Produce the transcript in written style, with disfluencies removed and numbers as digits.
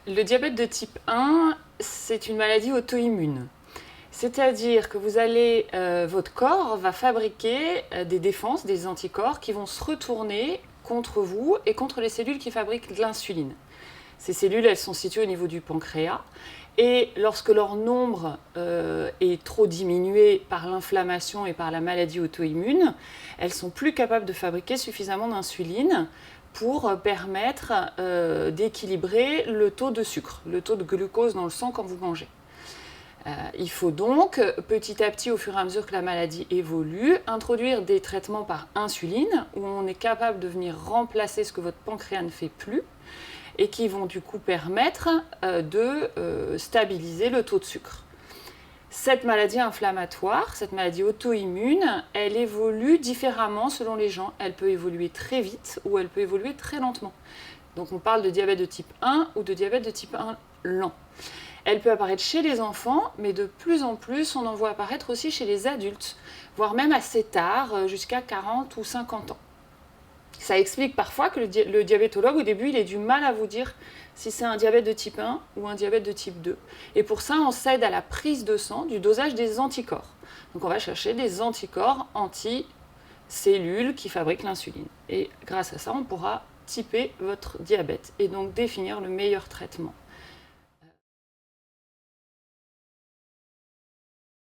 Le diabète de type 1, c'est une maladie auto-immune. C'est-à-dire que votre corps va fabriquer des défenses, des anticorps qui vont se retourner contre vous et contre les cellules qui fabriquent de l'insuline. Ces cellules, elles sont situées au niveau du pancréas. Et lorsque leur nombre est trop diminué par l'inflammation et par la maladie auto-immune, elles sont plus capables de fabriquer suffisamment d'insuline pour permettre d'équilibrer le taux de sucre, le taux de glucose dans le sang quand vous mangez. Il faut donc, petit à petit, au fur et à mesure que la maladie évolue, introduire des traitements par insuline, où on est capable de venir remplacer ce que votre pancréas ne fait plus, et qui vont du coup permettre de stabiliser le taux de sucre. Cette maladie inflammatoire, cette maladie auto-immune, elle évolue différemment selon les gens. Elle peut évoluer très vite ou elle peut évoluer très lentement. Donc on parle de diabète de type 1 ou de diabète de type 1 lent. Elle peut apparaître chez les enfants, mais de plus en plus, on en voit apparaître aussi chez les adultes, voire même assez tard, jusqu'à 40 ou 50 ans. Ça explique parfois que le diabétologue, au début, il ait du mal à vous dire si c'est un diabète de type 1 ou un diabète de type 2. Et pour ça, on s'aide à la prise de sang du dosage des anticorps. Donc on va chercher des anticorps anti-cellules qui fabriquent l'insuline. Et grâce à ça, on pourra typer votre diabète et donc définir le meilleur traitement.